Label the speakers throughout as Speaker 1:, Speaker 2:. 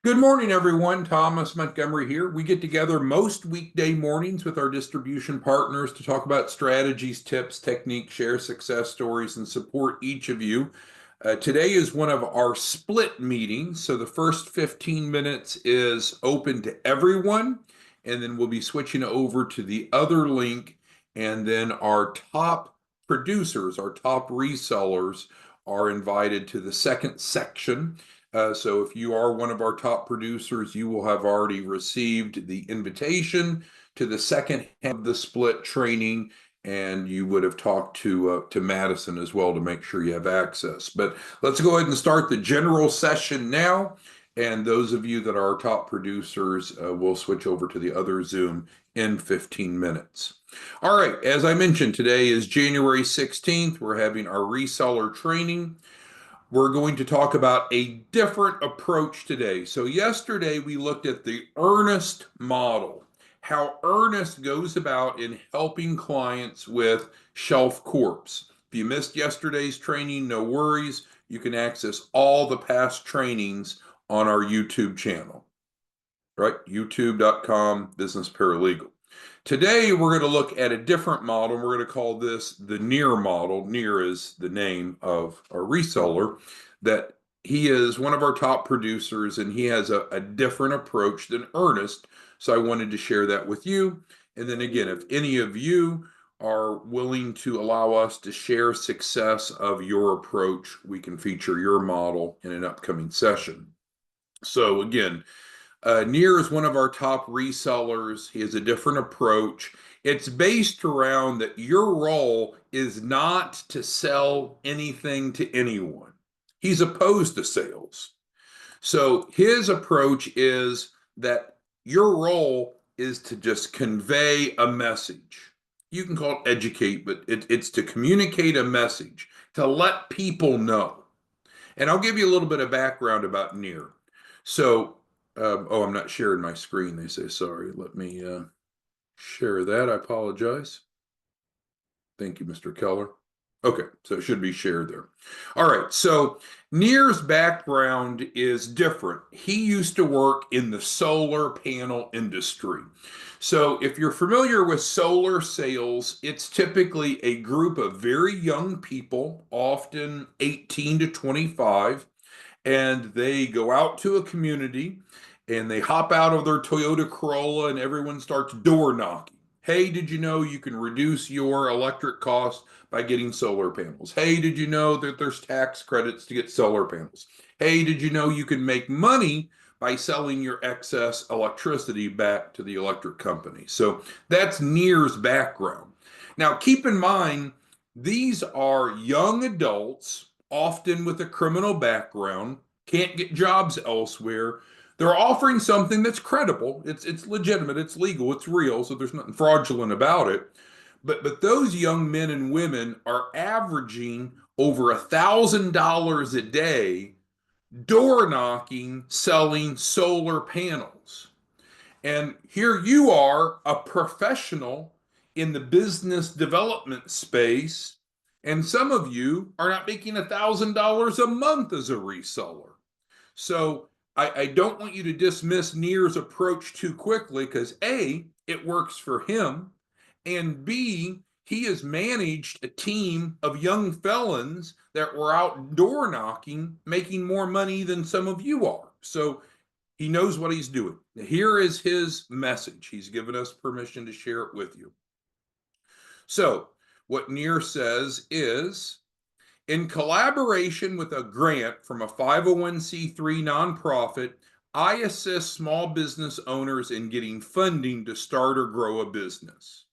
Speaker 1: Good morning, everyone. Thomas Montgomery here. We get together most weekday mornings with our distribution partners to talk about strategies, tips, techniques, share success stories, and support each of you. Today is one of our split meetings. So the first 15 minutes is open to everyone, and then we'll be switching over to the other link. And then our top producers, our top resellers, are invited to the second section. So if you are one of our top producers, you will have already received the invitation to the second half of the split training, and you would have talked to Madison as well to make sure you have access. But let's go ahead and start the general session now. And those of you that are our top producers will switch over to the other Zoom in 15 minutes. All right, as I mentioned, today is January 16th. We're having our reseller training. We're going to talk about a different approach today. So yesterday we looked at the earnest model, how earnest goes about in helping clients with shelf corps. If you missed yesterday's training, no worries. You can access all the past trainings on our YouTube channel, right? youtube.com business paralegal. Today, we're going to look at a different model. We're going to call this the NEAR model. NEAR is the name of our reseller, that he is one of our top producers, and he has a different approach than Ernest. So I wanted to share that with you. And then again, if any of you are willing to allow us to share success of your approach, we can feature your model in an upcoming session. So again, NEAR is one of our top resellers. He has a different approach. It's based around that your role is not to sell anything to anyone. He's opposed to sales. So his approach is that your role is to just convey a message. You can call it educate, but it's to communicate a message, to let people know. And I'll give you a little bit of background about NEAR. So oh, I'm not sharing my screen, they say. Sorry. Let me share that. I apologize. Thank you, Mr. Keller. Okay, so it should be shared there. All right, so NEAR's background is different. He used to work in the solar panel industry. So if you're familiar with solar sales, it's typically a group of very young people, often 18 to 25, and they go out to a community and they hop out of their Toyota Corolla and everyone starts door knocking. Hey, did you know you can reduce your electric cost by getting solar panels? Hey, did you know that there's tax credits to get solar panels? Hey, did you know you can make money by selling your excess electricity back to the electric company? So that's NEAR's background. Now, keep in mind, these are young adults, often with a criminal background, can't get jobs elsewhere. They're offering something that's credible. It's legitimate, it's legal, it's real, so there's nothing fraudulent about it. But those young men and women are averaging over $1,000 a day door knocking, selling solar panels. And here you are, a professional in the business development space, and some of you are not making $1,000 a month as a reseller. So I don't want you to dismiss NEAR's approach too quickly, because A, it works for him, and B, he has managed a team of young felons that were out door knocking, making more money than some of you are. So he knows what he's doing. Here is his message. He's given us permission to share it with you. So what NEAR says is, in collaboration with a grant from a 501c3 nonprofit, I assist small business owners in getting funding to start or grow a business.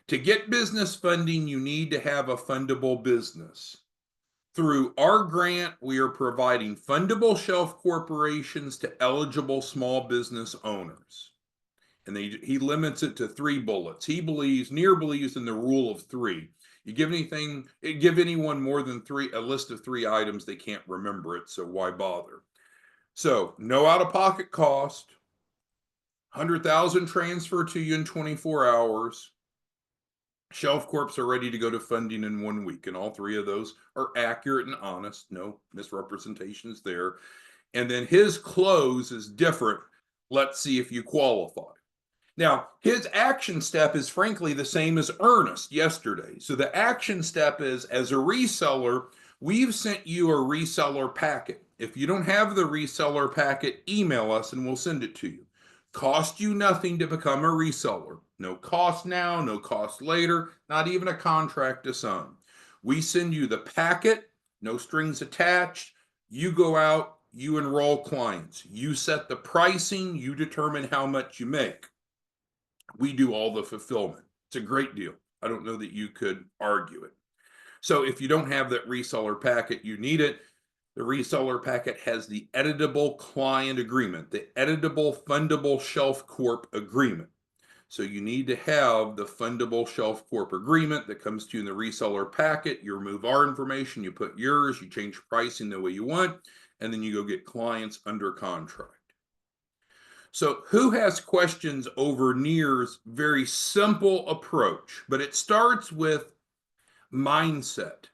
Speaker 1: To get business funding, you need to have a fundable business. Through our grant, we are providing Fundable Shelf Corporations to eligible small business owners. And he limits it to 3 bullets. NEAR believes in the rule of 3. You give anyone more than a list of 3 items, they can't remember it, so why bother? So no out-of-pocket cost, 100,000 transfer to you in 24 hours. Shelf Corps are ready to go to funding in 1 week, and all 3 of those are accurate and honest. No misrepresentations there. and then his close is different. Let's see if you qualify. Now, his action step is frankly the same as Ernest yesterday. So the action step is, as a reseller, we've sent you a reseller packet. If you don't have the reseller packet, email us and we'll send it to you. Cost you nothing to become a reseller. No cost now, no cost later, not even a contract to sign. We send you the packet, no strings attached. You go out, you enroll clients. You set the pricing, you determine how much you make. We do all the fulfillment. It's a great deal. I don't know that you could argue it. So if you don't have that reseller packet, you need it. The reseller packet has the editable client agreement, the editable Fundable Shelf Corp agreement. So you need to have the Fundable Shelf Corp agreement that comes to you in the reseller packet. You remove our information, you put yours, you change pricing the way you want, and then you go get clients under contract. So who has questions over Nir's very simple approach? But it starts with mindset.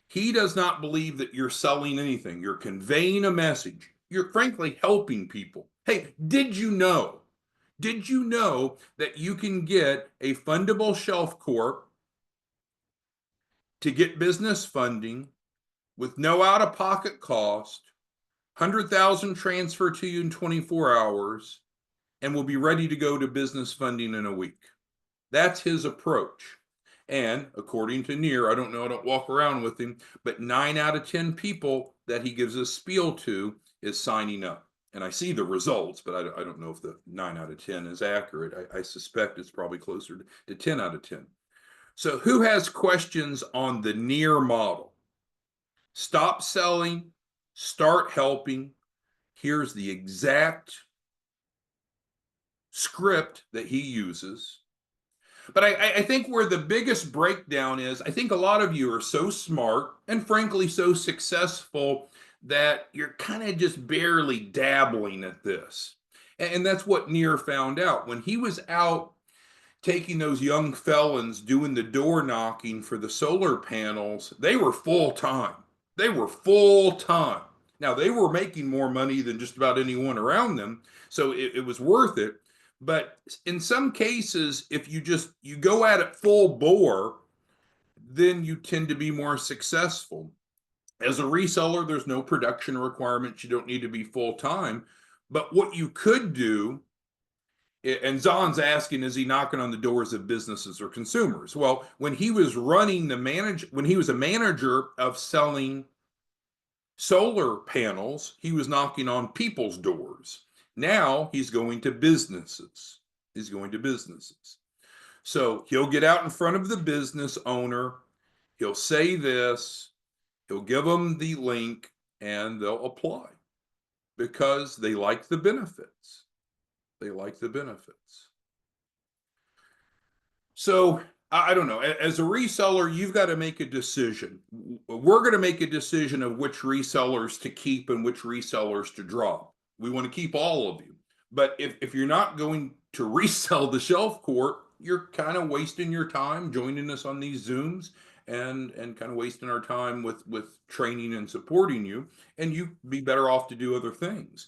Speaker 1: He does not believe that you're selling anything. You're conveying a message. You're frankly helping people. Hey, did you know? Did you know that you can get a Fundable Shelf Corp to get business funding with no out-of-pocket cost, 100,000 transfer to you in 24 hours, and will be ready to go to business funding in a week? That's his approach. And according to Nir, I don't know, I don't walk around with him, but 9 out of 10 people that he gives a spiel to is signing up. And I see the results, but I don't know if the 9 out of 10 is accurate. I suspect it's probably closer to 10 out of 10. So who has questions on the Nir model? Stop selling, start helping. Here's the exact script that he uses. But I think where the biggest breakdown is, I think a lot of you are so smart and frankly so successful that you're kind of just barely dabbling at this. And that's what Nir found out. When he was out taking those young felons doing the door knocking for the solar panels, they were full time. They were full time. Now, they were making more money than just about anyone around them, so it was worth it. But in some cases, if you go at it full bore, then you tend to be more successful. As a reseller, there's no production requirements. You don't need to be full time. But what you could do, and Zahn's asking, is he knocking on the doors of businesses or consumers? Well, when he was when he was a manager of selling solar panels, he was knocking on people's doors. Now he's going to businesses. He's going to businesses. So he'll get out in front of the business owner. He'll say this. He'll give them the link and they'll apply because they like the benefits. They like the benefits. So I don't know. As a reseller, you've got to make a decision. We're going to make a decision of which resellers to keep and which resellers to drop. We want to keep all of you. But if you're not going to resell the Shelf Corp, you're kind of wasting your time joining us on these Zooms and kind of wasting our time with training and supporting you. And you'd be better off to do other things.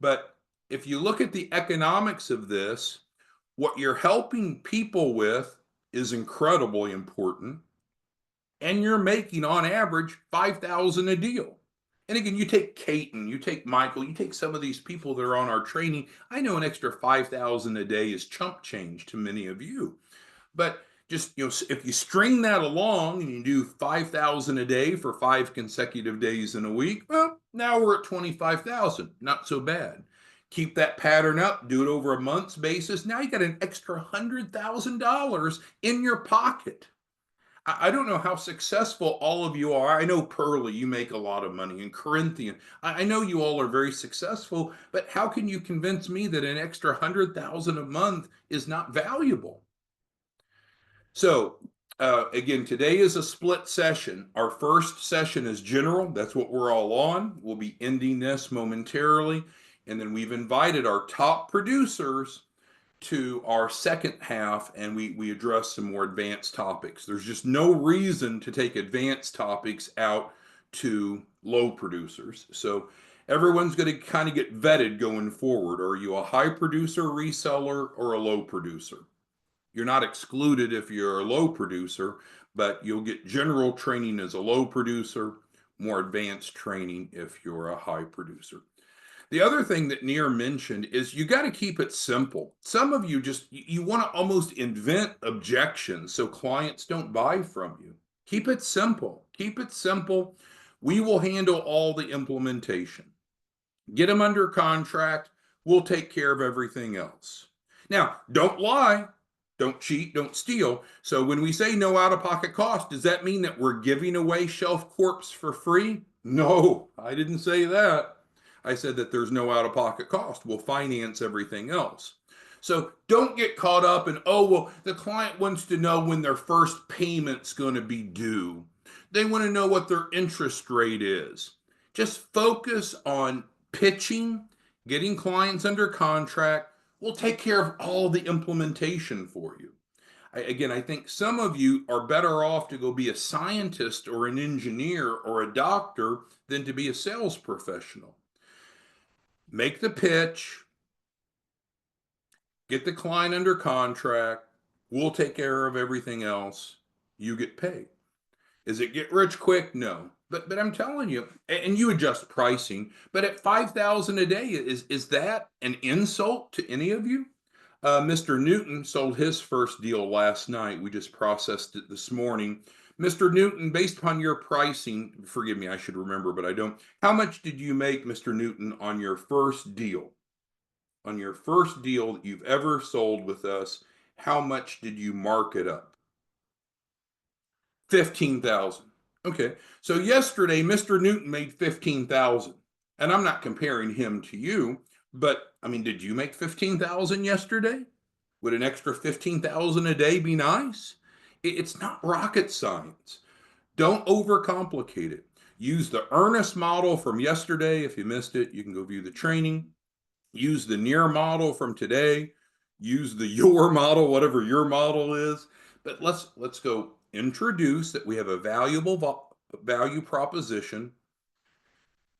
Speaker 1: But if you look at the economics of this, what you're helping people with is incredibly important. And you're making on average $5,000 a deal. And again, you take Caton, you take Michael, you take some of these people that are on our training. I know an extra $5,000 a day is chump change to many of you. But just, if you string that along and you do 5,000 a day for 5 consecutive days in a week, well, now we're at 25,000. Not so bad. Keep that pattern up, do it over a month's basis. Now you got an extra $100,000 in your pocket. I don't know how successful all of you are. I know Pearlie, you make a lot of money, and Corinthian, I know you all are very successful, but how can you convince me that an extra $100,000 a month is not valuable? So again, today is a split session. Our first session is general. That's what we're all on. We'll be ending this momentarily. And then we've invited our top producers to our second half, and we address some more advanced topics. There's just no reason to take advanced topics out to low producers. So Everyone's going to kind of get vetted going forward. Are you a high producer reseller or a low producer? You're not excluded if you're a low producer, but you'll get general training as a low producer, more advanced training if you're a high producer. The other thing that Neer mentioned is you got to keep it simple. Some of you just, you want to almost invent objections so clients don't buy from you. Keep it simple. Keep it simple. We will handle all the implementation. Get them under contract. We'll take care of everything else. Now, don't lie. Don't cheat, don't steal. So when we say no out-of-pocket cost, does that mean that we're giving away Shelf Corps for free? No, I didn't say that. I said that there's no out-of-pocket cost. We'll finance everything else. So don't get caught up in, oh, well, the client wants to know when their first payment's going to be due. They want to know what their interest rate is. Just focus on pitching, getting clients under contract. We'll take care of all the implementation for you. I think some of you are better off to go be a scientist or an engineer or a doctor than to be a sales professional. Make the pitch, get the client under contract. We'll take care of everything else. You get paid. Is it get rich quick? No. But I'm telling you, and you adjust pricing, but at $5,000 a day, is that an insult to any of you? Mr. Newton sold his first deal last night. We just processed it this morning. Mr. Newton, based upon your pricing, forgive me, I should remember, but I don't. How much did you make, Mr. Newton, on your first deal? On your first deal that you've ever sold with us, how much did you mark it up? 15,000. Okay. So yesterday, Mr. Newton made 15,000. And I'm not comparing him to you, but I mean, did you make 15,000 yesterday? Would an extra 15,000 a day be nice? It's not rocket science. Don't overcomplicate it. Use the earnest model from yesterday. If you missed it, you can go view the training. Use the near model from today. Use the your model, whatever your model is. But let's go introduce that we have a valuable value proposition,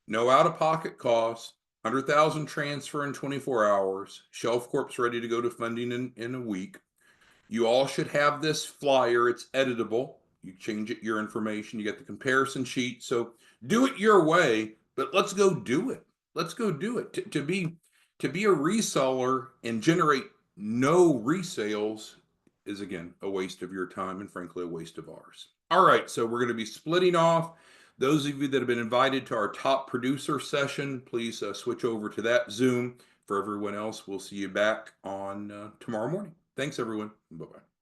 Speaker 1: no out-of-pocket cost, 100,000 transfer in 24 hours, Shelf Corp's ready to go to funding in a week. You all should have this flyer. It's editable. You change it, your information, you get the comparison sheet. So do it your way, but let's go do it. Let's go do it. To be a reseller and generate no resales is, again, a waste of your time and frankly a waste of ours. All right, so we're going to be splitting off. Those of you that have been invited to our top producer session, please switch over to that Zoom. For everyone else, we'll see you back on tomorrow morning. Thanks, everyone. Bye-bye.